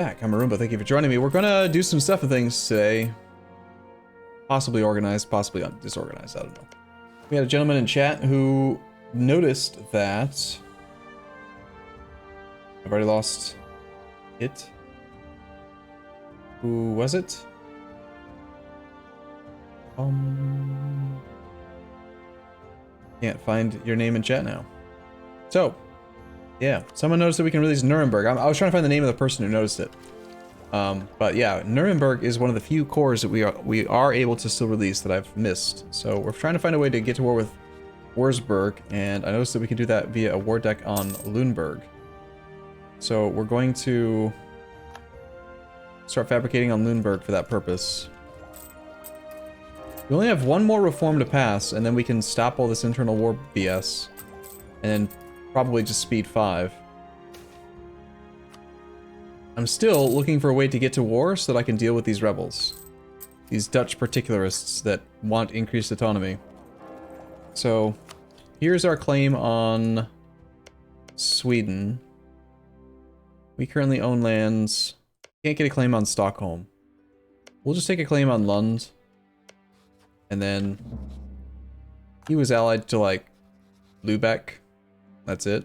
back. I'm Arumba. Thank you for joining me. We're gonna do some stuff and things today. Possibly organized, possibly disorganized. I don't know. We had a gentleman in chat who noticed that I've already lost it. Who was it? Can't find your name in chat now. So, yeah, someone noticed that we can release Nuremberg. I was trying to find the name of the person who noticed it. But yeah, Nuremberg is one of the few cores that we are able to still release that I've missed. So we're trying to find a way to get to war with Wurzburg, and I noticed that we can do that via a war deck on Lüneburg. So we're going to start fabricating on Lüneburg for that purpose. We only have one more reform to pass, and then we can stop all this internal war BS, and then probably just speed 5. I'm still looking for a way to get to war so that I can deal with these rebels. These Dutch particularists that want increased autonomy. So, here's our claim on Sweden. We currently own lands. Can't get a claim on Stockholm. We'll just take a claim on Lund. And then he was allied to, like, Lübeck. That's it.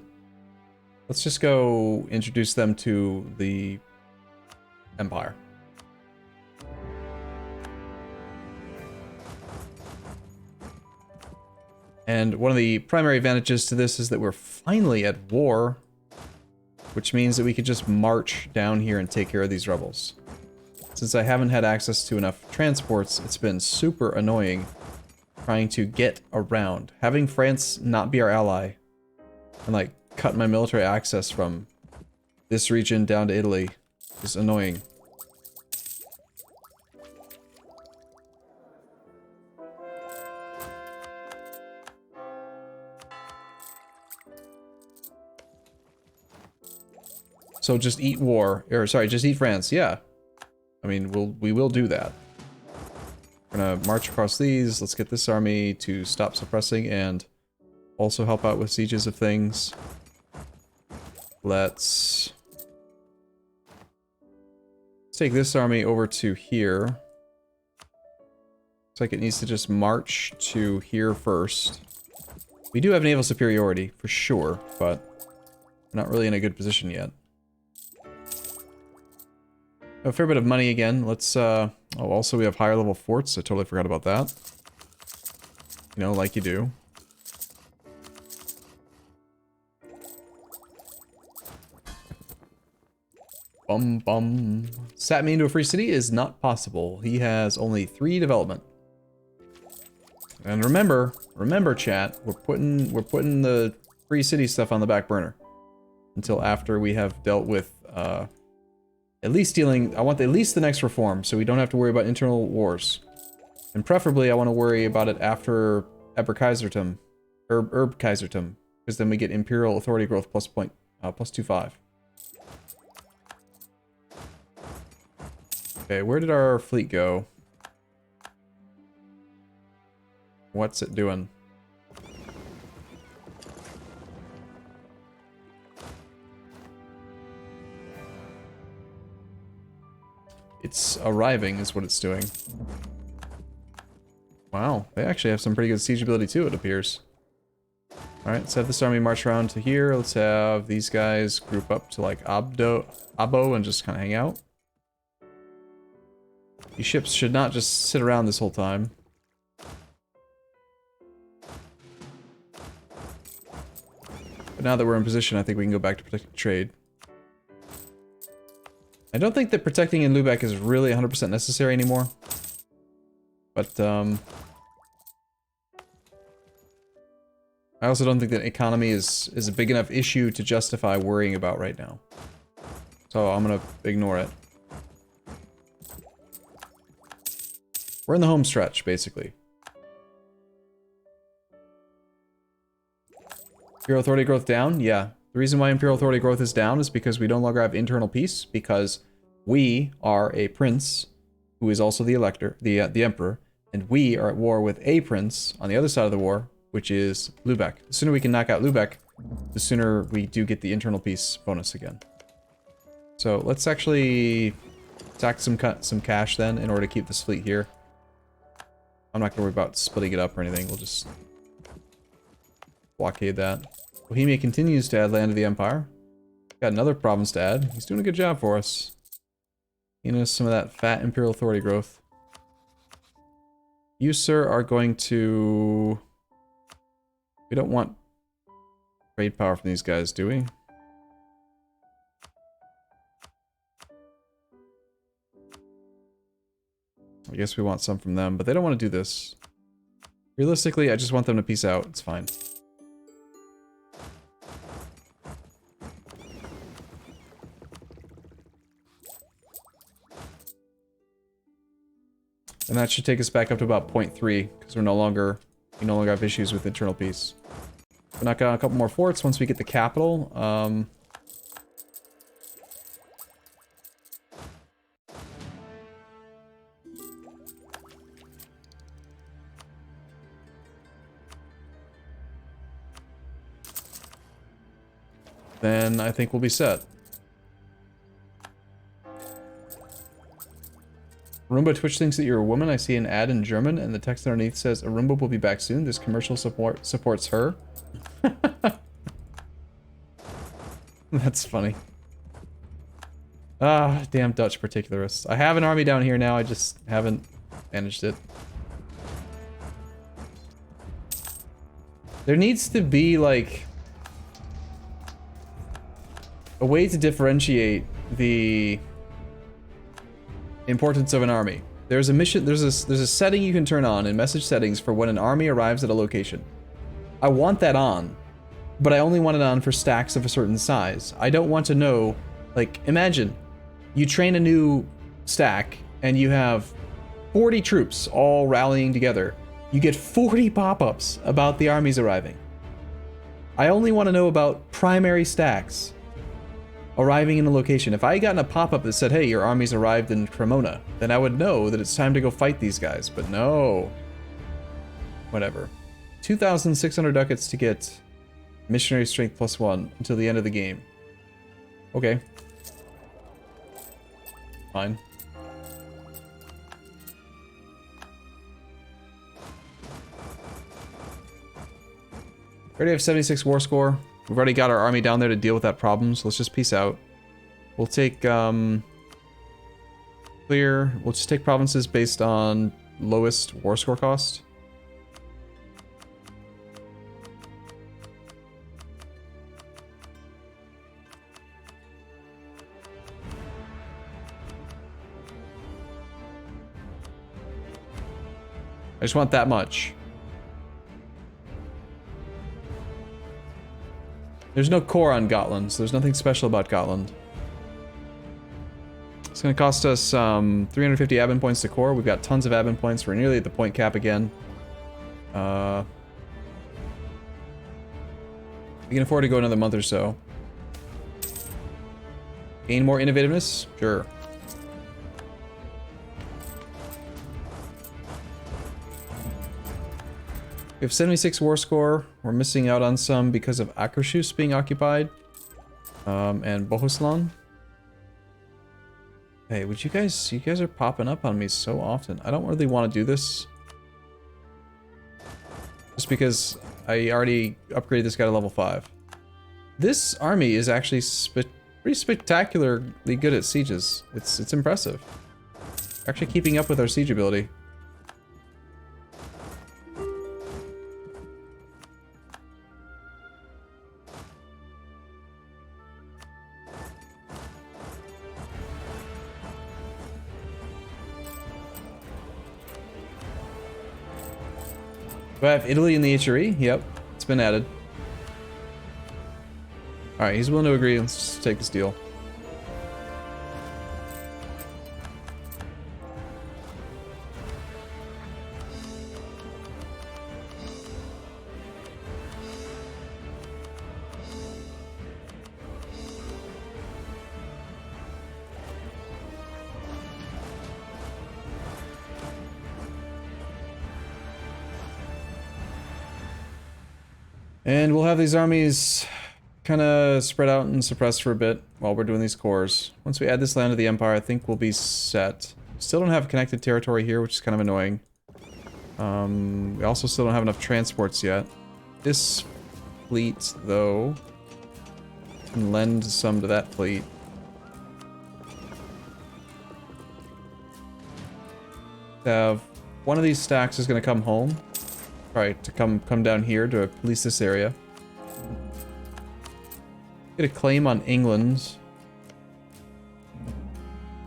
Let's just go introduce them to the Empire. And one of the primary advantages to this is that we're finally at war, which means that we could just march down here and take care of these rebels. Since I haven't had access to enough transports, it's been super annoying trying to get around. Having France not be our ally and, like, cut my military access from this region down to Italy is annoying. So just eat war, or sorry, just eat France, yeah. I mean, we will do that. We're gonna march across these. Let's get this army to stop suppressing and also help out with sieges of things. Let's take this army over to here. Looks like it needs to just march to here first. We do have naval superiority, for sure, but we're not really in a good position yet. A fair bit of money again. Let's, oh, also we have higher level forts. I totally forgot about that. You know, like you do. Sat me into a free city is not possible. He has only 3 development. And remember chat, we're putting the free city stuff on the back burner until after we have dealt with at least I want at least the next reform, so we don't have to worry about internal wars. And preferably, I want to worry about it after Erbkaisertum, because then we get Imperial Authority Growth plus 2.5. Okay, where did our fleet go? What's it doing? It's arriving is what it's doing. Wow, they actually have some pretty good siege ability too, it appears. Alright, let's have this army march around to here. Let's have these guys group up to, like, Abo and just kind of hang out. These ships should not just sit around this whole time. But now that we're in position, I think we can go back to protecting trade. I don't think that protecting in Lübeck is really 100% necessary anymore. But, I also don't think that economy is a big enough issue to justify worrying about right now. So I'm gonna ignore it. We're in the home stretch, basically. Imperial Authority growth down? Yeah. The reason why Imperial Authority growth is down is because we no longer have internal peace, because we are a prince who is also the elector, the emperor, and we are at war with a prince on the other side of the war, which is Lübeck. The sooner we can knock out Lübeck, the sooner we do get the internal peace bonus again. So let's actually stack some cash then in order to keep this fleet here. I'm not gonna worry about splitting it up or anything. We'll just blockade that. Bohemia continues to add land to the Empire. Got another province to add. He's doing a good job for us. You know, some of that fat imperial authority growth. You, sir, are going to... We don't want trade power from these guys, do we? I guess we want some from them, but they don't want to do this. Realistically, I just want them to peace out. It's fine. And that should take us back up to about 0.3, because we no longer have issues with internal peace. We'll knock out a couple more forts once we get the capital. Then I think we'll be set. Arumba Twitch thinks that you're a woman. I see an ad in German, and the text underneath says, Arumba will be back soon. This commercial supports her. That's funny. Ah, damn Dutch particularists. I have an army down here now, I just haven't managed it. There needs to be, like, a way to differentiate the importance of an army. There's a mission, there's a setting you can turn on in message settings for when an army arrives at a location. I want that on, but I only want it on for stacks of a certain size. I don't want to know, like, imagine you train a new stack and you have 40 troops all rallying together. You get 40 pop-ups about the armies arriving. I only want to know about primary stacks arriving in a location. If I had gotten a pop-up that said, hey, your army's arrived in Cremona, then I would know that it's time to go fight these guys, but no. Whatever. 2,600 ducats to get missionary strength +1 until the end of the game. Okay. Fine. We already have 76 war score. We've already got our army down there to deal with that problem, so let's just peace out. We'll take, clear. We'll just take provinces based on lowest war score cost. I just want that much. There's no core on Gotland, so there's nothing special about Gotland. It's going to cost us 350 admin points to core. We've got tons of admin points. We're nearly at the point cap again. We can afford to go another month or so. Gain more innovativeness? Sure. We have 76 war score. We're missing out on some because of Akershus being occupied. And Bohuslan. Hey, would you guys are popping up on me so often. I don't really want to do this. Just because I already upgraded this guy to level 5. This army is actually pretty spectacularly good at sieges. It's impressive. Actually keeping up with our siege ability. Do I have Italy in the HRE? Yep, it's been added. Alright, he's willing to agree. Let's just take this deal. And we'll have these armies kind of spread out and suppressed for a bit while we're doing these cores. Once we add this land to the Empire, I think we'll be set. Still don't have connected territory here, which is kind of annoying. We also still don't have enough transports yet. This fleet, though, can lend some to that fleet. Have one of these stacks is going to come home. Right, to come down here to police this area. Get a claim on England.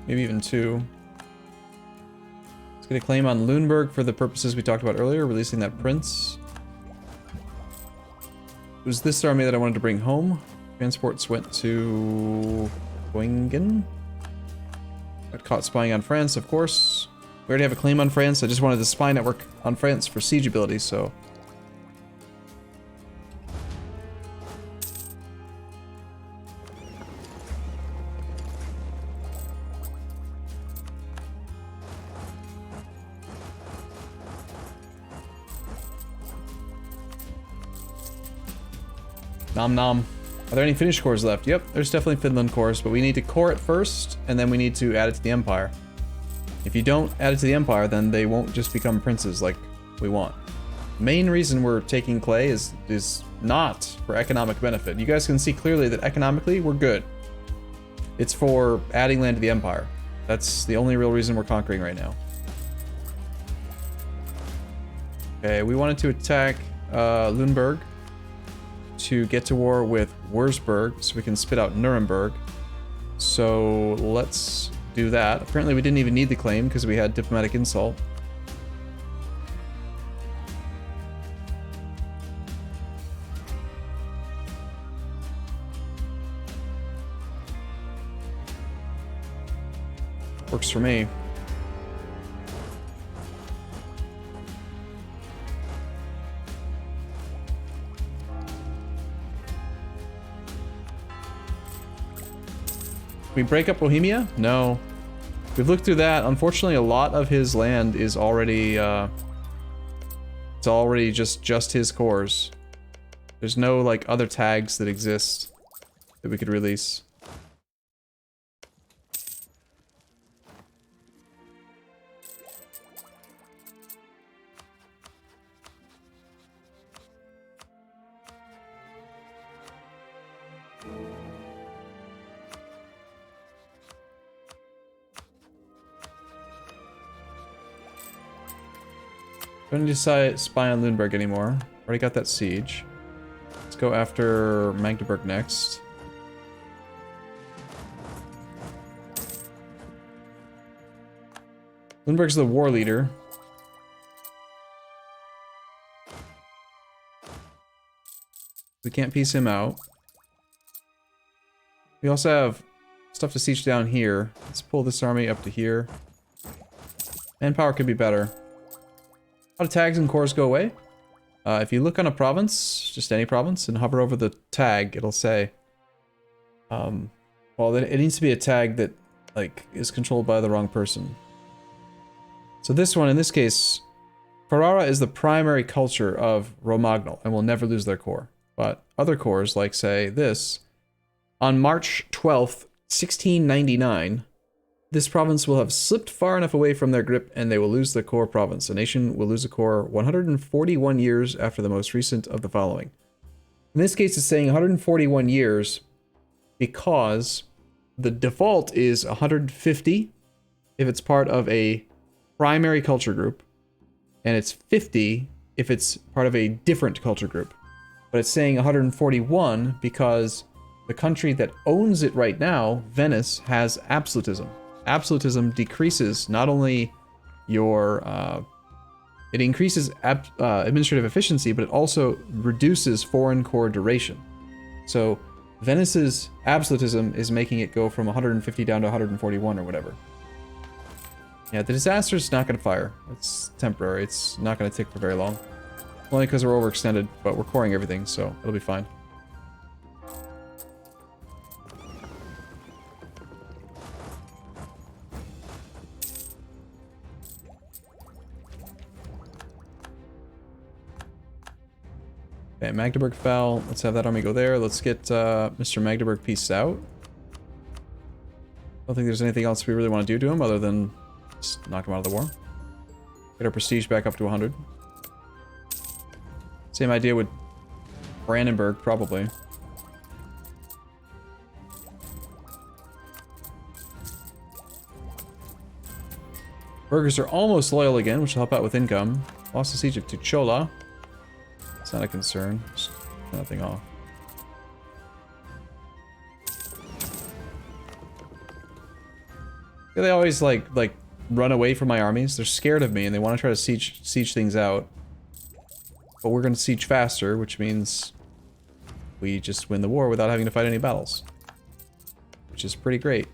Maybe even two. Let's get a claim on Lüneburg for the purposes we talked about earlier, releasing that prince. It was this army that I wanted to bring home. Transports went to Boingen. Got caught spying on France, of course. We already have a claim on France. I just wanted the spy network on France for siege ability, so... Nom nom. Are there any Finnish cores left? Yep, there's definitely Finland cores, but we need to core it first, and then we need to add it to the Empire. If you don't add it to the Empire, then they won't just become princes like we want. Main reason we're taking Clay is not for economic benefit. You guys can see clearly that economically, we're good. It's for adding land to the Empire. That's the only real reason we're conquering right now. Okay, we wanted to attack Lüneburg to get to war with Würzburg so we can spit out Nuremberg. So let's do that. Apparently we didn't even need the claim because we had diplomatic insult. Works for me. We break up Bohemia? No. We've looked through that. Unfortunately, a lot of his land is already, it's already just his cores. There's no, like, other tags that exist that we could release. Don't need to spy on Lüneburg anymore. Already got that siege. Let's go after Magdeburg next. Lüneburg's the war leader. We can't piece him out. We also have stuff to siege down here. Let's pull this army up to here. Manpower could be better. A lot of tags and cores go away. If you look on a province, just any province, and hover over the tag, it'll say, well, it needs to be a tag that, like, is controlled by the wrong person. So this one, in this case, Ferrara is the primary culture of Romagnol and will never lose their core. But other cores, like, say, this, on March 12th, 1699, this province will have slipped far enough away from their grip and they will lose the core province. A nation will lose a core 141 years after the most recent of the following. In this case, it's saying 141 years because the default is 150 if it's part of a primary culture group, and it's 50 if it's part of a different culture group. But it's saying 141 because the country that owns it right now, Venice, has absolutism. Absolutism decreases not only your, it increases administrative efficiency, but it also reduces foreign core duration. So Venice's absolutism is making it go from 150 down to 141 or whatever. Yeah, the disaster's not going to fire. It's temporary. It's not going to tick for very long. Only because we're overextended, but we're coring everything, so it'll be fine. Okay, Magdeburg fell. Let's have that army go there. Let's get Mr. Magdeburg peace out. I don't think there's anything else we really want to do to him other than just knock him out of the war. Get our prestige back up to 100. Same idea with Brandenburg, probably. Burghers are almost loyal again, which will help out with income. Lost the siege of Tuchola. It's not a concern. Just nothing off. Yeah, they always like run away from my armies. They're scared of me and they want to try to siege things out. But we're going to siege faster, which means we just win the war without having to fight any battles. Which is pretty great.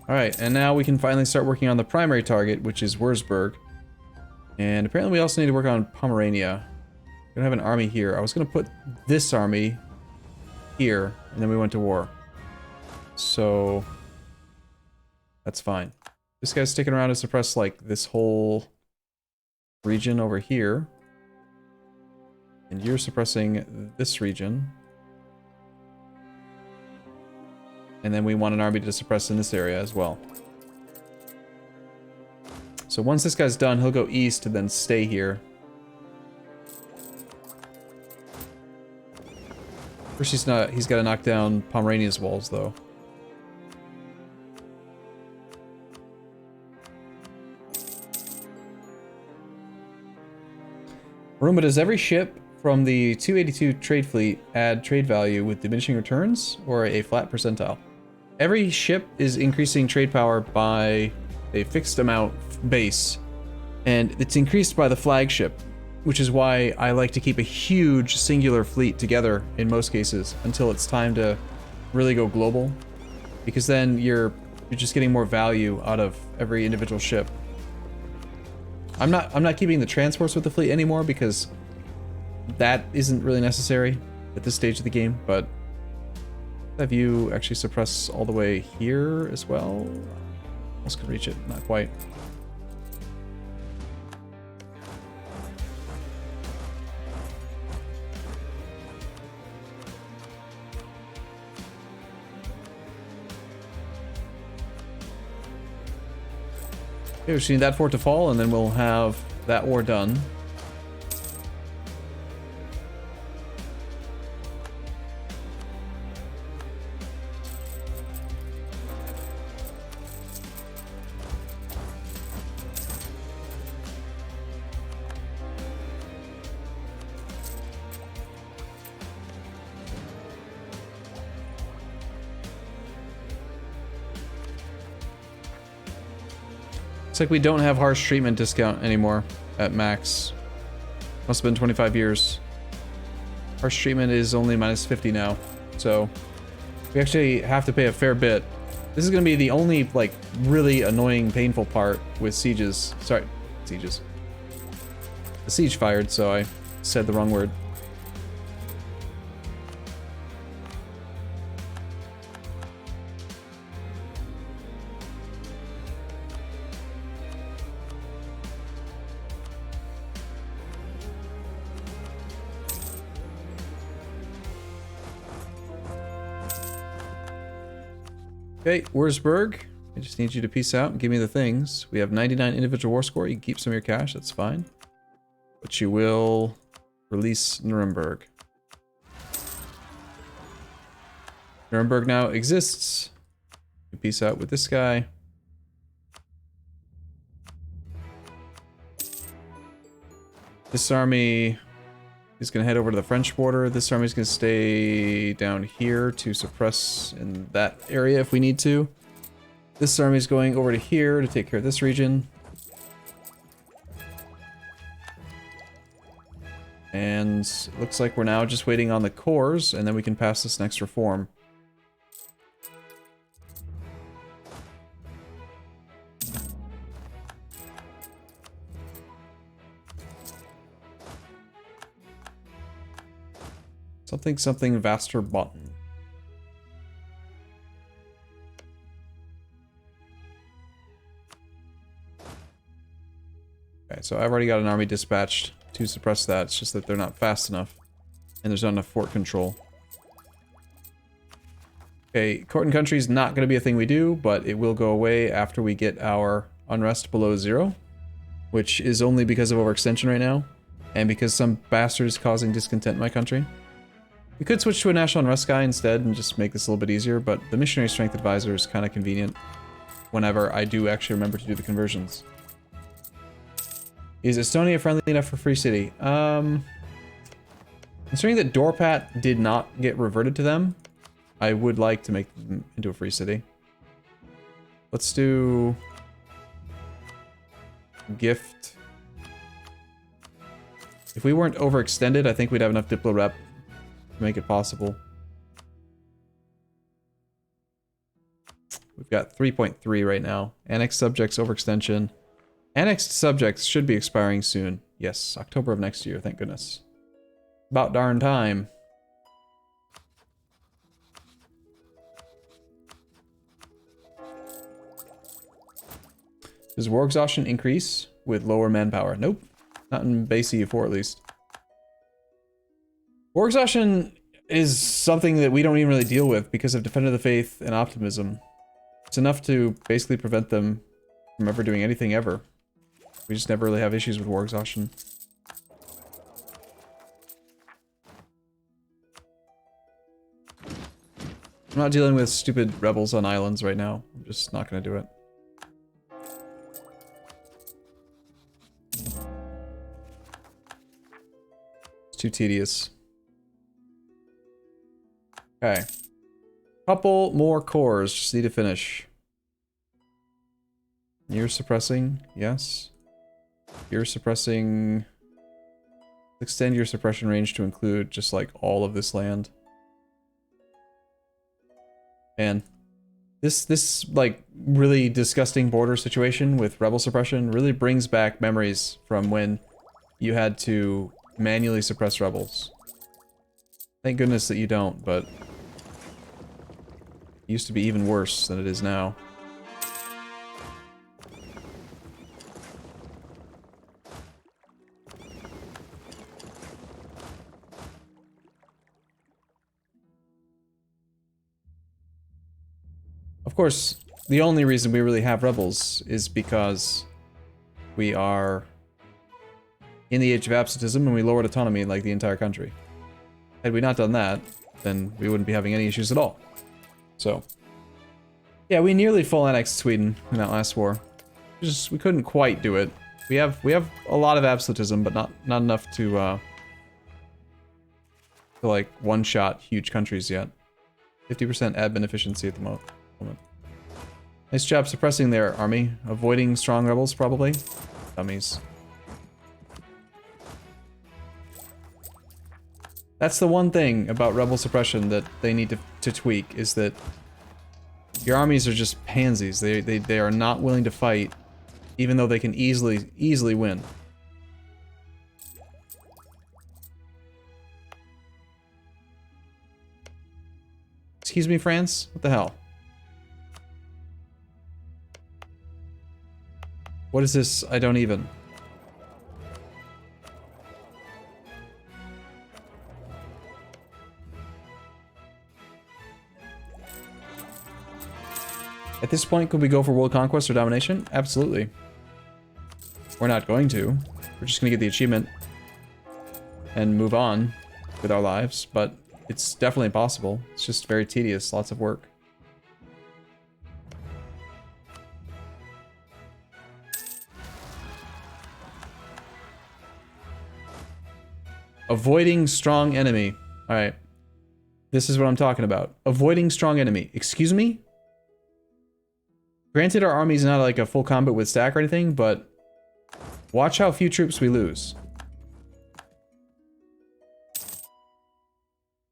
Alright, and now we can finally start working on the primary target, which is Würzburg. And apparently we also need to work on Pomerania. We don't have an army here. I was going to put this army here, and then we went to war. So that's fine. This guy's sticking around to suppress, like, this whole region over here. And you're suppressing this region. And then we want an army to suppress in this area as well. So once this guy's done, he'll go east and then stay here. First he's got to knock down Pomerania's walls though. Arumba, does every ship from the 282 trade fleet add trade value with diminishing returns or a flat percentile? Every ship is increasing trade power by a fixed amount base, and it's increased by the flagship, which is why I like to keep a huge singular fleet together in most cases until it's time to really go global, because then you're just getting more value out of every individual ship. I'm not keeping the transports with the fleet anymore because that isn't really necessary at this stage of the game, but have you actually suppress all the way here as well? Almost could reach it, not quite. Okay, we just need that fort to fall and then we'll have that war done. It's like we don't have harsh treatment discount anymore at max. Must have been 25 years. Harsh treatment is only minus 50 now. So we actually have to pay a fair bit. This is going to be the only, like, really annoying, painful part with sieges. Sorry, sieges. The siege fired, so I said the wrong word. Okay, Würzburg, I just need you to peace out and give me the things. We have 99 individual war score. You can keep some of your cash, that's fine. But you will release Nuremberg. Nuremberg now exists. You peace out with this guy. This army is going to head over to the French border. This army is going to stay down here to suppress in that area if we need to. This army is going over to here to take care of this region. And it looks like we're now just waiting on the cores, and then we can pass this next reform. Something Vasterbotten. I so I've already got an army dispatched to suppress that. It's just that they're not fast enough. And there's not enough fort control. Okay, court and country is not going to be a thing we do, but it will go away after we get our unrest below 0. Which is only because of overextension right now. And because some bastard is causing discontent in my country. We could switch to a national unrest guy instead and just make this a little bit easier, but the missionary strength advisor is kind of convenient whenever I do actually remember to do the conversions. Is Estonia friendly enough for free city? Considering that Dorpat did not get reverted to them, I would like to make them into a free city. Let's do gift. If we weren't overextended, I think we'd have enough Diplo rep to make it possible. We've got 3.3 right now. Annexed subjects overextension. Annexed subjects should be expiring soon. Yes, October of next year, thank goodness. About darn time. Does war exhaustion increase with lower manpower? Nope. Not in base EU4 at least. War exhaustion is something that we don't even really deal with because of Defender of the Faith and Optimism. It's enough to basically prevent them from ever doing anything ever. We just never really have issues with war exhaustion. I'm not dealing with stupid rebels on islands right now. I'm just not going to do it. It's too tedious. Okay. Couple more cores, just need to finish. You're suppressing, yes. You're suppressing. Extend your suppression range to include just like all of this land. And this like really disgusting border situation with rebel suppression really brings back memories from when you had to manually suppress rebels. Thank goodness that you don't, but it used to be even worse than it is now. Of course, the only reason we really have rebels is because we are in the age of absolutism and we lowered autonomy like the entire country. Had we not done that, then we wouldn't be having any issues at all. So, yeah, we nearly full annexed Sweden in that last war. We couldn't quite do it. We have a lot of absolutism, but not enough to like one-shot huge countries yet. 50% admin efficiency at the moment. Nice job suppressing their army. Avoiding strong rebels, probably. Dummies. That's the one thing about rebel suppression that they need to tweak, is that your armies are just pansies. They are not willing to fight, even though they can easily win. Excuse me, France? What the hell? What is this? I don't even. At this point, could we go for world conquest or domination? Absolutely. We're not going to. We're just going to get the achievement and move on with our lives, but it's definitely possible. It's just very tedious, lots of work. Avoiding strong enemy. Alright. This is what I'm talking about. Avoiding strong enemy. Excuse me? Granted, our army's not like a full combat with stack or anything, but watch how few troops we lose.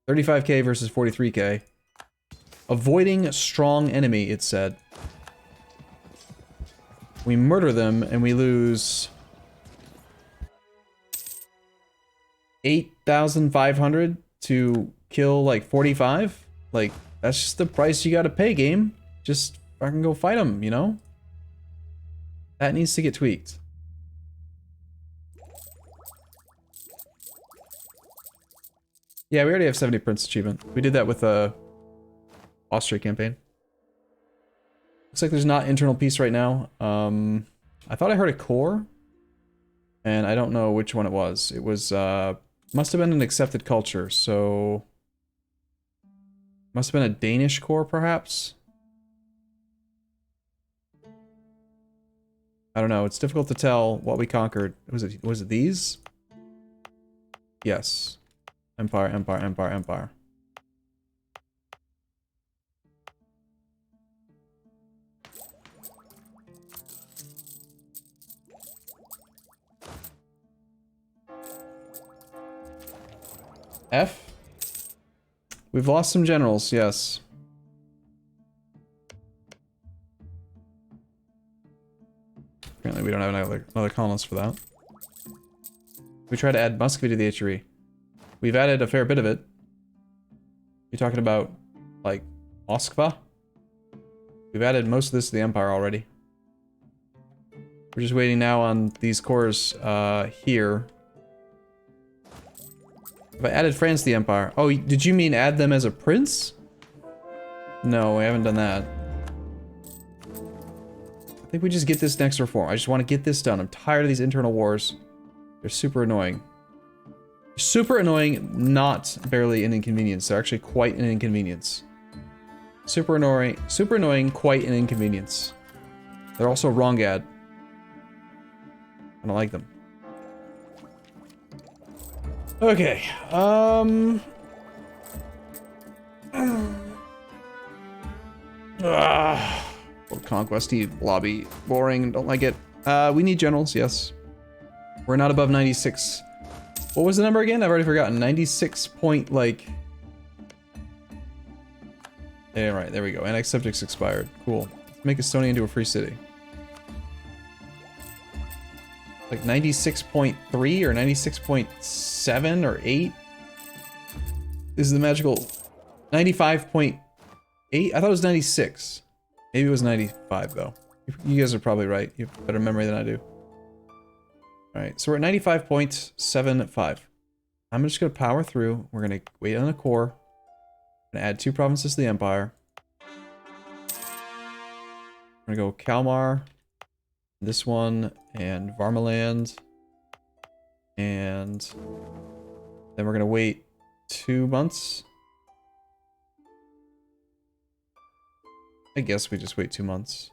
35k versus 43k. Avoiding strong enemy, it said. We murder them and we lose 8,500 to kill like 45? Like, that's just the price you gotta pay, game. Just fucking go fight them, you know? That needs to get tweaked. Yeah, we already have 70 Prince achievement. We did that with the Austria campaign. Looks like there's not internal peace right now. I thought I heard a core, and I don't know which one it was. It was, must have been an accepted culture, so... Must have been a Danish core, perhaps? I don't know, it's difficult to tell what we conquered. Was it these? Yes. Empire, empire, empire, empire. F? We've lost some generals, yes. Apparently we don't have another colonist for that. We try to add Muscovy to the HRE. We've added a fair bit of it. You're talking about, like, Moskva? We've added most of this to the Empire already. We're just waiting now on these cores here. Have I added France to the Empire? Oh, did you mean add them as a prince? No, we haven't done that. I think we just get this next reform. I just want to get this done. I'm tired of these internal wars. They're super annoying. Super annoying, not barely an inconvenience. They're actually quite an inconvenience. Super annoying, quite an inconvenience. They're also wrong ad. I don't like them. Okay, Conquest lobby, boring, don't like it. We need generals, yes. We're not above 96. What was the number again? I've already forgotten. 96 point, like... Yeah, right, there we go. Annex subjects expired. Cool. Let's make Estonia into a free city. Like 96.3 or 96.7 or 8? This is the magical... 95.8? I thought it was 96. Maybe it was 95, though. You guys are probably right. You have better memory than I do. Alright, so we're at 95.75. I'm just going to power through. We're going to wait on a core. We're going to add 2 provinces to the Empire. We're going to go Kalmar, this one, and Varmaland. And then we're going to wait 2 months. I guess we just wait 2 months.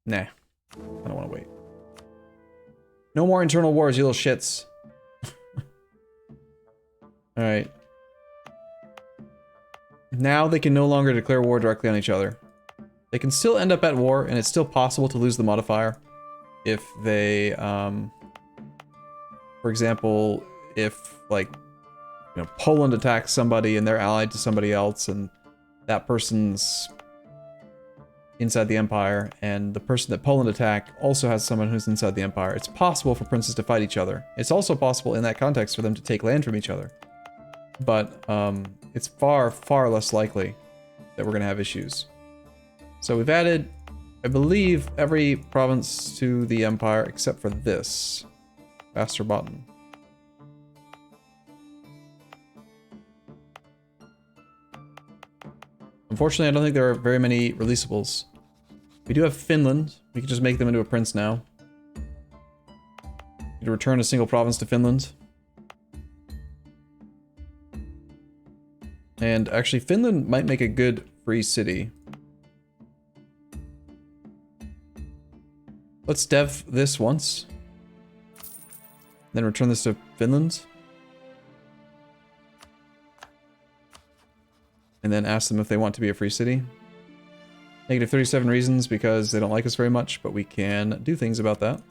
Nah, I don't want to wait. No more internal wars, you little shits. Alright. Now they can no longer declare war directly on each other. They can still end up at war, and it's still possible to lose the modifier. If they, for example, if, like, you know, Poland attacks somebody and they're allied to somebody else, and that person's inside the Empire, and the person that Poland attacked also has someone who's inside the Empire. It's possible for princes to fight each other. It's also possible in that context for them to take land from each other. But it's far, far less likely that we're going to have issues. So we've added, I believe, every province to the Empire except for this. Västerbotten. Unfortunately, I don't think there are very many releasables. We do have Finland. We can just make them into a prince now. We can return a single province to Finland. And actually, Finland might make a good free city. Let's dev this once. Then return this to Finland. And then ask them if they want to be a free city. Negative 37 reasons because they don't like us very much, but we can do things about that.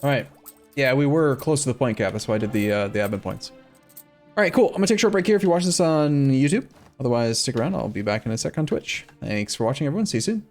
Alright. Yeah, we were close to the point cap, that's why I did the admin points. Alright, cool. I'm gonna take a short break here if you're watching this on YouTube. Otherwise, stick around. I'll be back in a sec on Twitch. Thanks for watching, everyone. See you soon.